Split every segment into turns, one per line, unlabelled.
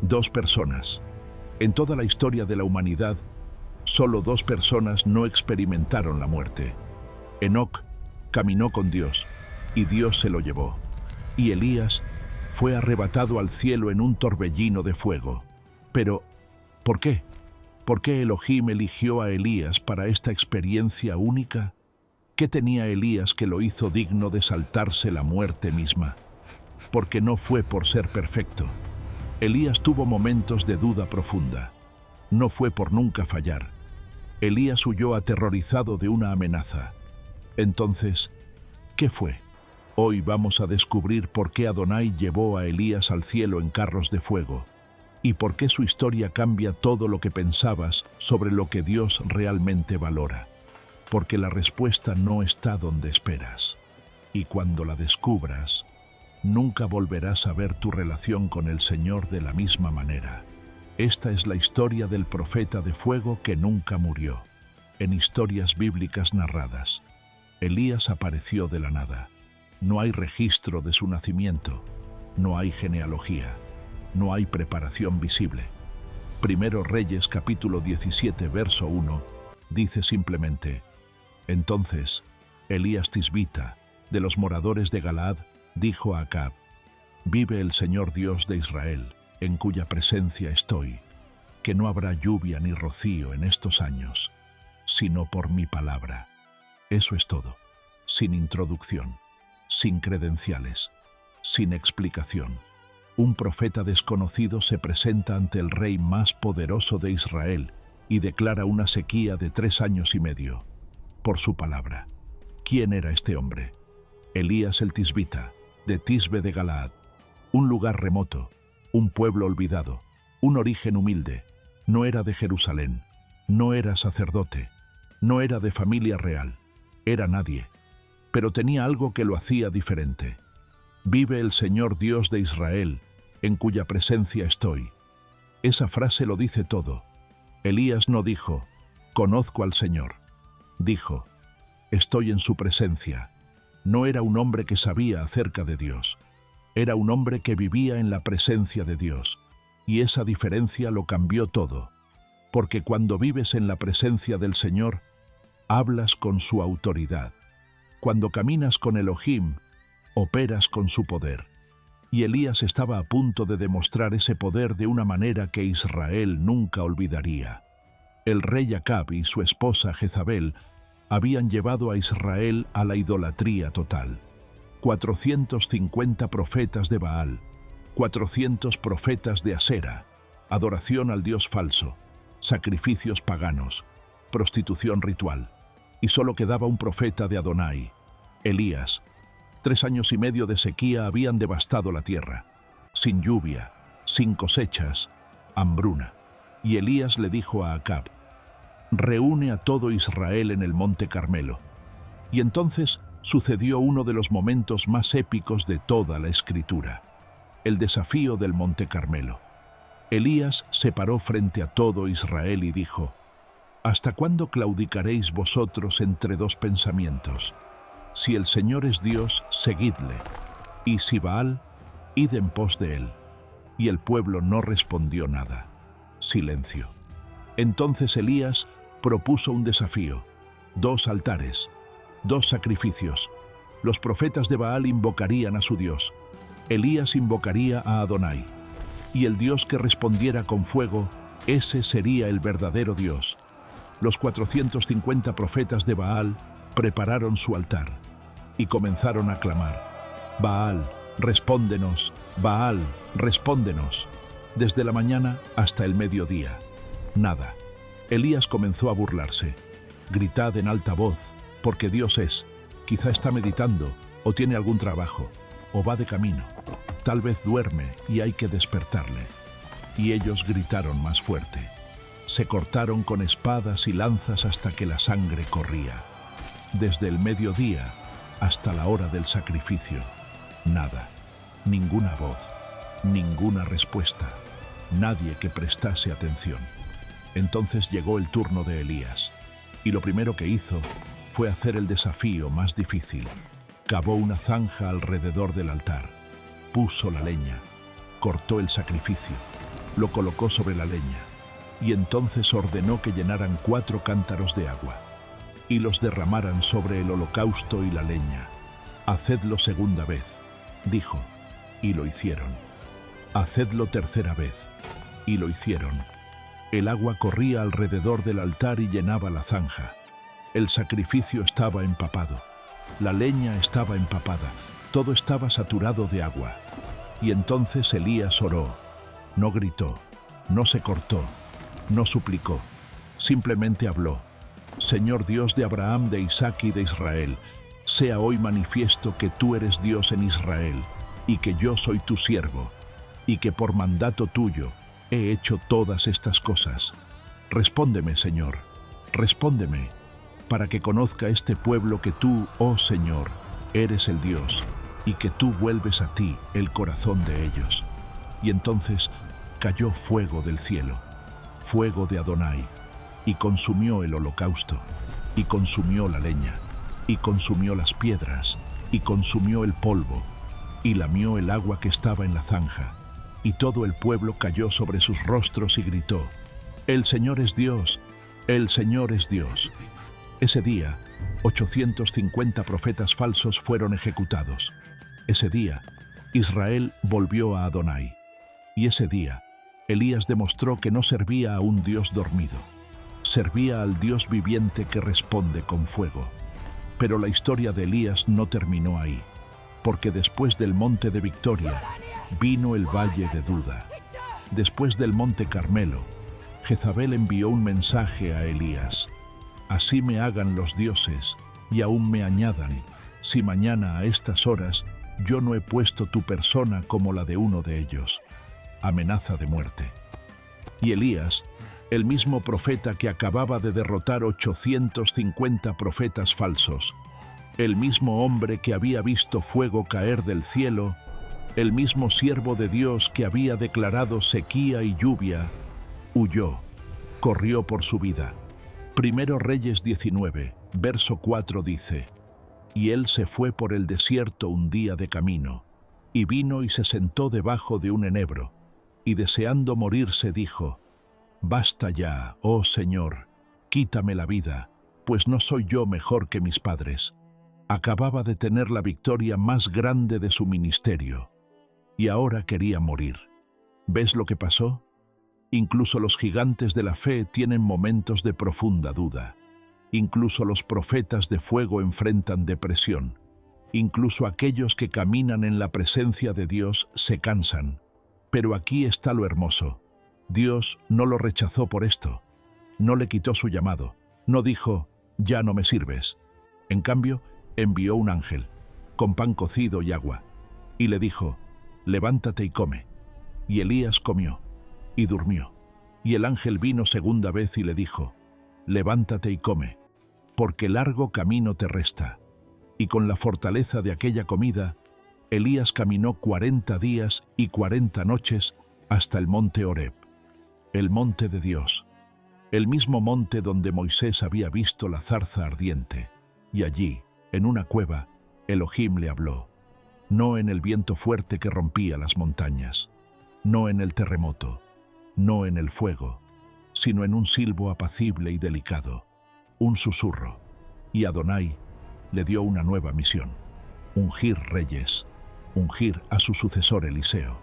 Dos personas. En toda la historia de la humanidad, solo dos personas no experimentaron la muerte. Enoc caminó con Dios y Dios se lo llevó. Y Elías fue arrebatado al cielo en un torbellino de fuego. Pero, ¿por qué? ¿Por qué Elohim eligió a Elías para esta experiencia única? ¿Qué tenía Elías que lo hizo digno de saltarse la muerte misma? Porque no fue por ser perfecto. Elías tuvo momentos de duda profunda. No fue por nunca fallar. Elías huyó aterrorizado de una amenaza. Entonces, ¿qué fue? Hoy vamos a descubrir por qué Adonai llevó a Elías al cielo en carros de fuego y por qué su historia cambia todo lo que pensabas sobre lo que Dios realmente valora. Porque la respuesta no está donde esperas. Y cuando la descubras, nunca volverás a ver tu relación con el Señor de la misma manera. Esta es la historia del profeta de fuego que nunca murió. En historias bíblicas narradas, Elías apareció de la nada. No hay registro de su nacimiento, no hay genealogía, no hay preparación visible. Primero Reyes capítulo 17 verso 1 dice simplemente: Entonces Elías Tisbita, de los moradores de Galaad, dijo a Acab: Vive el Señor Dios de Israel, en cuya presencia estoy, que no habrá lluvia ni rocío en estos años, sino por mi palabra. Eso es todo, sin introducción, sin credenciales, sin explicación. Un profeta desconocido se presenta ante el rey más poderoso de Israel y declara una sequía de 3 años y medio, por su palabra. ¿Quién era este hombre? Elías el Tisbita, de Tisbe de Galaad, un lugar remoto, un pueblo olvidado, un origen humilde. No era de Jerusalén, no era sacerdote, no era de familia real, era nadie, pero tenía algo que lo hacía diferente. Vive el Señor Dios de Israel, en cuya presencia estoy. Esa frase lo dice todo. Elías no dijo: conozco al Señor. Dijo: estoy en su presencia. No era un hombre que sabía acerca de Dios. Era un hombre que vivía en la presencia de Dios. Y esa diferencia lo cambió todo. Porque cuando vives en la presencia del Señor, hablas con su autoridad. Cuando caminas con Elohim, operas con su poder. Y Elías estaba a punto de demostrar ese poder de una manera que Israel nunca olvidaría. El rey Acab y su esposa Jezabel habían llevado a Israel a la idolatría total. 450 profetas de Baal, 400 profetas de Asera, adoración al Dios falso, sacrificios paganos, prostitución ritual. Y solo quedaba un profeta de Adonai, Elías. 3 años y medio de sequía habían devastado la tierra, sin lluvia, sin cosechas, hambruna. Y Elías le dijo a Acab: reúne a todo Israel en el monte Carmelo. Y entonces sucedió uno de los momentos más épicos de toda la Escritura, el desafío del monte Carmelo. Elías se paró frente a todo Israel y dijo: ¿hasta cuándo claudicaréis vosotros entre dos pensamientos? Si el Señor es Dios, seguidle, y si Baal, id en pos de él. Y el pueblo no respondió nada. Silencio. Entonces Elías propuso un desafío: 2 altares, 2 sacrificios. Los profetas de Baal invocarían a su Dios. Elías invocaría a Adonai. Y el Dios que respondiera con fuego, ese sería el verdadero Dios. Los 450 profetas de Baal prepararon su altar y comenzaron a clamar: Baal, respóndenos, Baal, respóndenos. Desde la mañana hasta el mediodía, nada. Elías comenzó a burlarse: gritad en alta voz, porque Dios es. Quizá está meditando, o tiene algún trabajo, o va de camino. Tal vez duerme y hay que despertarle. Y ellos gritaron más fuerte. Se cortaron con espadas y lanzas hasta que la sangre corría. Desde el mediodía hasta la hora del sacrificio, nada, ninguna voz, ninguna respuesta, nadie que prestase atención. Entonces llegó el turno de Elías, y lo primero que hizo fue hacer el desafío más difícil. Cavó una zanja alrededor del altar, puso la leña, cortó el sacrificio, lo colocó sobre la leña, y entonces ordenó que llenaran 4 cántaros de agua, y los derramaran sobre el holocausto y la leña. «Hacedlo segunda vez», dijo, y lo hicieron. «Hacedlo tercera vez», y lo hicieron. El agua corría alrededor del altar y llenaba la zanja. El sacrificio estaba empapado, la leña estaba empapada, todo estaba saturado de agua. Y entonces Elías oró. No gritó, no se cortó, no suplicó, simplemente habló. «Señor Dios de Abraham, de Isaac y de Israel, sea hoy manifiesto que tú eres Dios en Israel, y que yo soy tu siervo, y que por mandato tuyo he hecho todas estas cosas. Respóndeme, Señor, respóndeme, para que conozca este pueblo que tú, oh Señor, eres el Dios, y que tú vuelves a ti el corazón de ellos». Y entonces cayó fuego del cielo, fuego de Adonai, y consumió el holocausto, y consumió la leña, y consumió las piedras, y consumió el polvo, y lamió el agua que estaba en la zanja. Y todo el pueblo cayó sobre sus rostros y gritó: «El Señor es Dios, el Señor es Dios». Ese día, 850 profetas falsos fueron ejecutados. Ese día, Israel volvió a Adonai. Y ese día, Elías demostró que no servía a un Dios dormido. Servía al Dios viviente que responde con fuego. Pero la historia de Elías no terminó ahí, porque después del monte de Victoria vino el valle de duda. Después del monte Carmelo, Jezabel envió un mensaje a Elías: «Así me hagan los dioses, y aún me añadan, si mañana a estas horas yo no he puesto tu persona como la de uno de ellos». Amenaza de muerte. Y Elías, el mismo profeta que acababa de derrotar 850 profetas falsos, el mismo hombre que había visto fuego caer del cielo, el mismo siervo de Dios que había declarado sequía y lluvia, huyó, corrió por su vida. Primero Reyes 19, verso 4 dice: «Y él se fue por el desierto un día de camino, y vino y se sentó debajo de un enebro, y deseando morirse dijo: Basta ya, oh Señor, quítame la vida, pues no soy yo mejor que mis padres». Acababa de tener la victoria más grande de su ministerio, y ahora quería morir. ¿Ves lo que pasó? Incluso los gigantes de la fe tienen momentos de profunda duda. Incluso los profetas de fuego enfrentan depresión. Incluso aquellos que caminan en la presencia de Dios se cansan. Pero aquí está lo hermoso. Dios no lo rechazó por esto. No le quitó su llamado. No dijo: «Ya no me sirves». En cambio, envió un ángel, con pan cocido y agua, y le dijo: «Levántate y come». Y Elías comió, y durmió. Y el ángel vino segunda vez y le dijo: «Levántate y come, porque largo camino te resta». Y con la fortaleza de aquella comida, Elías caminó 40 días y 40 noches hasta el monte Horeb, el monte de Dios, el mismo monte donde Moisés había visto la zarza ardiente. Y allí, en una cueva, Elohim le habló, no en el viento fuerte que rompía las montañas, no en el terremoto, no en el fuego, sino en un silbo apacible y delicado, un susurro. Y Adonai le dio una nueva misión: ungir reyes, ungir a su sucesor Eliseo,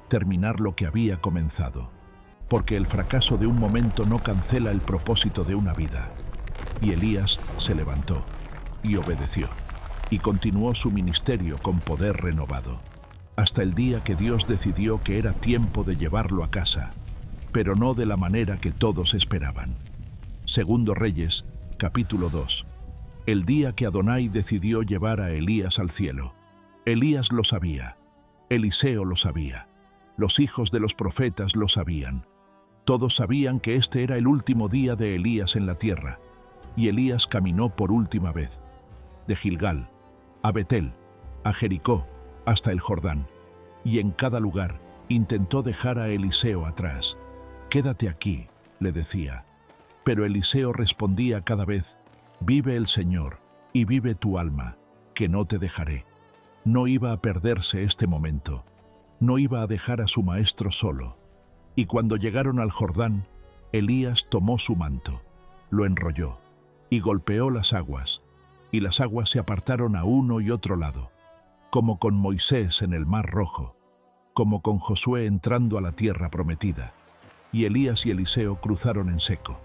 terminar lo que había comenzado, porque el fracaso de un momento no cancela el propósito de una vida. Y Elías se levantó y obedeció, y continuó su ministerio con poder renovado, hasta el día que Dios decidió que era tiempo de llevarlo a casa, pero no de la manera que todos esperaban. Segundo Reyes, capítulo 2. El día que Adonai decidió llevar a Elías al cielo. Elías lo sabía, Eliseo lo sabía, los hijos de los profetas lo sabían. Todos sabían que este era el último día de Elías en la tierra, y Elías caminó por última vez, de Gilgal a Betel, a Jericó, hasta el Jordán, y en cada lugar intentó dejar a Eliseo atrás. «Quédate aquí», le decía. Pero Eliseo respondía cada vez: «Vive el Señor, y vive tu alma, que no te dejaré». No iba a perderse este momento. No iba a dejar a su maestro solo. Y cuando llegaron al Jordán, Elías tomó su manto, lo enrolló y golpeó las aguas, y las aguas se apartaron a uno y otro lado, como con Moisés en el Mar Rojo, como con Josué entrando a la tierra prometida. Y Elías y Eliseo cruzaron en seco.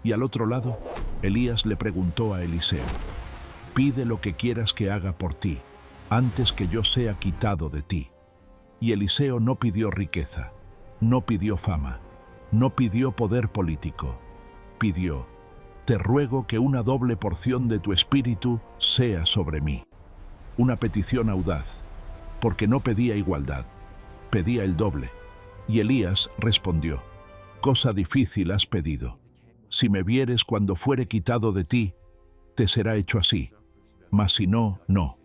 Y al otro lado, Elías le preguntó a Eliseo: «Pide lo que quieras que haga por ti, antes que yo sea quitado de ti». Y Eliseo no pidió riqueza, no pidió fama, no pidió poder político. Pidió: «Te ruego que una doble porción de tu espíritu sea sobre mí». Una petición audaz, porque no pedía igualdad, pedía el doble. Y Elías respondió: «Cosa difícil has pedido. Si me vieres cuando fuere quitado de ti, te será hecho así, mas si no, no».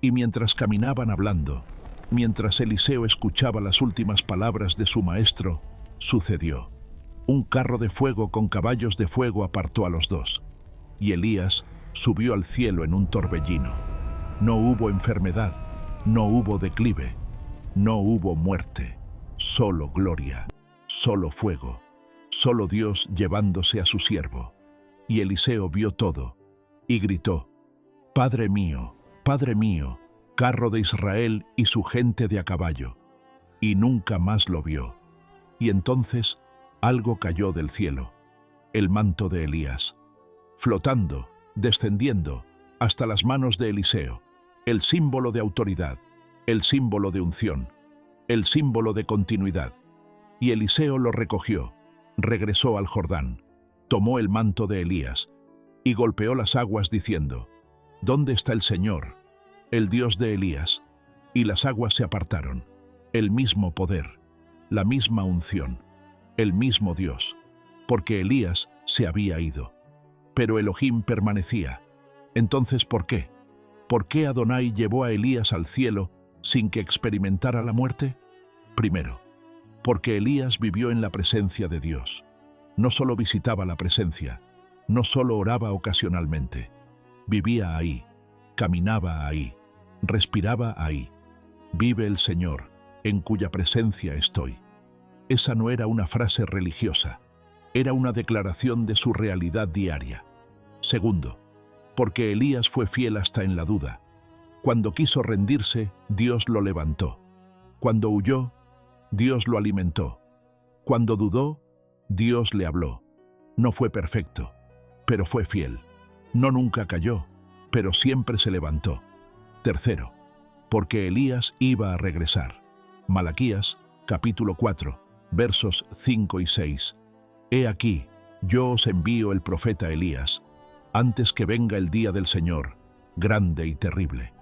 Y mientras caminaban hablando, mientras Eliseo escuchaba las últimas palabras de su maestro, sucedió. Un carro de fuego con caballos de fuego apartó a los dos, y Elías subió al cielo en un torbellino. No hubo enfermedad, no hubo declive, no hubo muerte, solo gloria, solo fuego, solo Dios llevándose a su siervo. Y Eliseo vio todo, y gritó: «Padre mío, carro de Israel y su gente de a caballo». Y nunca más lo vio. Y entonces algo cayó del cielo, el manto de Elías, flotando, descendiendo, hasta las manos de Eliseo, el símbolo de autoridad, el símbolo de unción, el símbolo de continuidad. Y Eliseo lo recogió, regresó al Jordán, tomó el manto de Elías y golpeó las aguas diciendo: «¿Dónde está el Señor, el Dios de Elías?». Y las aguas se apartaron, el mismo poder, la misma unción, el mismo Dios, porque Elías se había ido, pero Elohim permanecía. Entonces, ¿por qué? ¿Por qué Adonai llevó a Elías al cielo sin que experimentara la muerte? Primero, porque Elías vivió en la presencia de Dios. No solo visitaba la presencia, no solo oraba ocasionalmente, vivía ahí, caminaba ahí, respiraba ahí. Vive el Señor, en cuya presencia estoy. Esa no era una frase religiosa, era una declaración de su realidad diaria. Segundo, porque Elías fue fiel hasta en la duda. Cuando quiso rendirse, Dios lo levantó. Cuando huyó, Dios lo alimentó. Cuando dudó, Dios le habló. No fue perfecto, pero fue fiel. No nunca cayó, pero siempre se levantó. Tercero, porque Elías iba a regresar. Malaquías, capítulo 4, versos 5 y 6. «He aquí, yo os envío el profeta Elías, antes que venga el día del Señor, grande y terrible».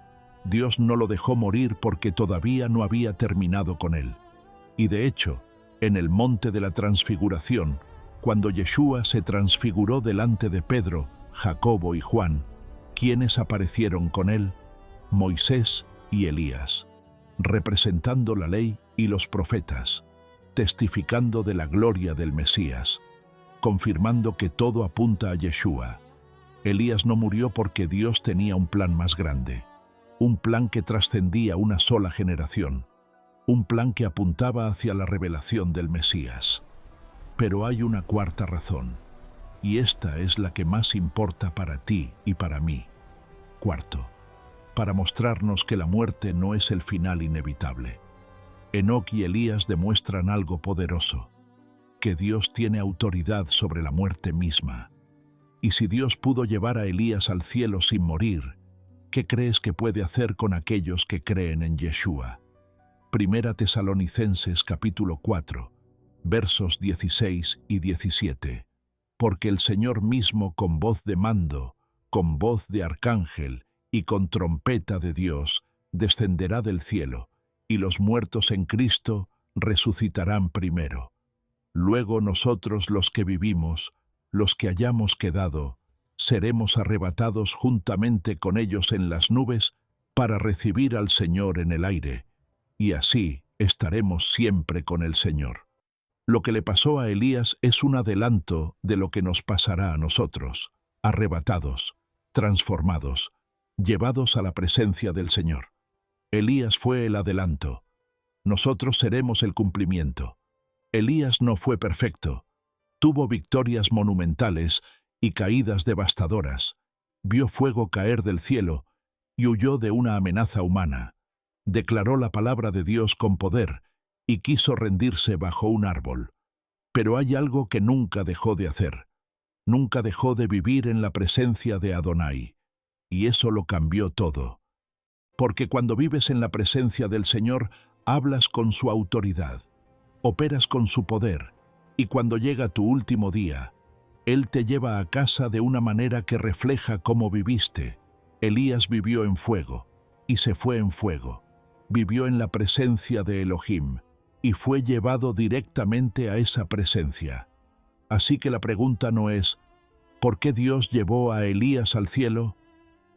Dios no lo dejó morir porque todavía no había terminado con él. Y de hecho, en el monte de la transfiguración, cuando Yeshua se transfiguró delante de Pedro, Jacobo y Juan, ¿quiénes aparecieron con él? Moisés y Elías, representando la ley y los profetas, testificando de la gloria del Mesías, confirmando que todo apunta a Yeshua. Elías no murió porque Dios tenía un plan más grande, un plan que trascendía una sola generación, un plan que apuntaba hacia la revelación del Mesías. Pero hay una cuarta razón, y esta es la que más importa para ti y para mí. Cuarto, para mostrarnos que la muerte no es el final inevitable. Enoc y Elías demuestran algo poderoso, que Dios tiene autoridad sobre la muerte misma. Y si Dios pudo llevar a Elías al cielo sin morir, ¿qué crees que puede hacer con aquellos que creen en Yeshua? Primera Tesalonicenses capítulo 4, versos 16 y 17. Porque el Señor mismo con voz de mando, con voz de arcángel y con trompeta de Dios, descenderá del cielo, y los muertos en Cristo resucitarán primero. Luego nosotros los que vivimos, los que hayamos quedado, seremos arrebatados juntamente con ellos en las nubes para recibir al Señor en el aire, y así estaremos siempre con el Señor. Lo que le pasó a Elías es un adelanto de lo que nos pasará a nosotros, arrebatados, transformados, llevados a la presencia del Señor. Elías fue el adelanto, nosotros seremos el cumplimiento. Elías no fue perfecto. Tuvo victorias monumentales y caídas devastadoras. Vio fuego caer del cielo y huyó de una amenaza humana. Declaró la palabra de Dios con poder y quiso rendirse bajo un árbol. Pero hay algo que nunca dejó de hacer. Nunca dejó de vivir en la presencia de Adonai. Y eso lo cambió todo. Porque cuando vives en la presencia del Señor, hablas con su autoridad, operas con su poder, y cuando llega tu último día, Él te lleva a casa de una manera que refleja cómo viviste. Elías vivió en fuego, y se fue en fuego. Vivió en la presencia de Elohim, y fue llevado directamente a esa presencia. Así que la pregunta no es, ¿por qué Dios llevó a Elías al cielo?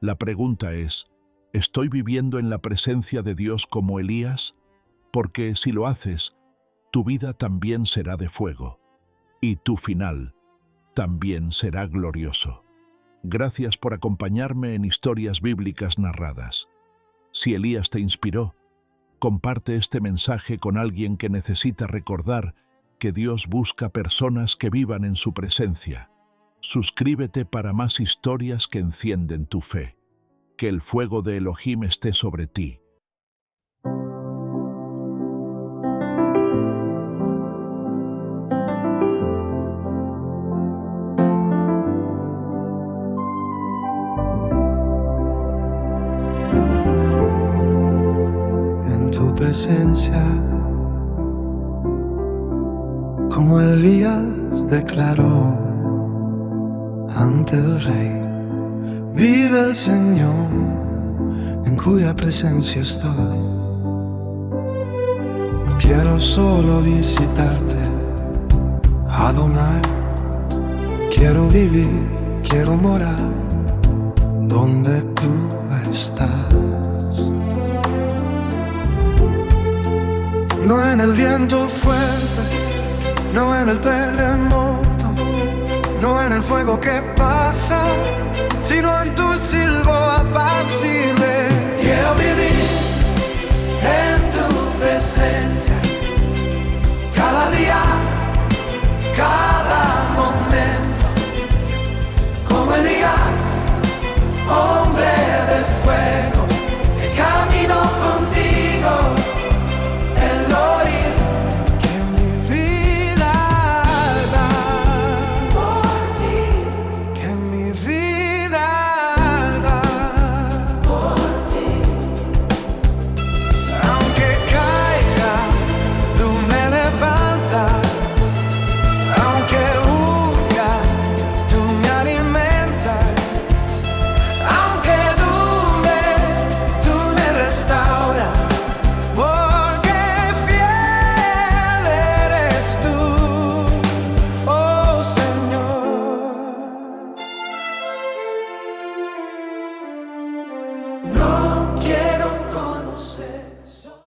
La pregunta es, ¿estoy viviendo en la presencia de Dios como Elías? Porque si lo haces, tu vida también será de fuego, y tu final también será glorioso. Gracias por acompañarme en historias bíblicas narradas. Si Elías te inspiró, comparte este mensaje con alguien que necesita recordar que Dios busca personas que vivan en su presencia. Suscríbete para más historias que encienden tu fe. Que el fuego de Elohim esté sobre ti.
En tu presencia, como Elías declaró ante el rey, vive el Señor, en cuya presencia estoy. No quiero solo visitarte, Adonai. Quiero vivir, quiero morar donde tú estás. No en el viento fuerte, no en el terremoto, no en el fuego que pasa, sino en tu silbo apacible. Quiero vivir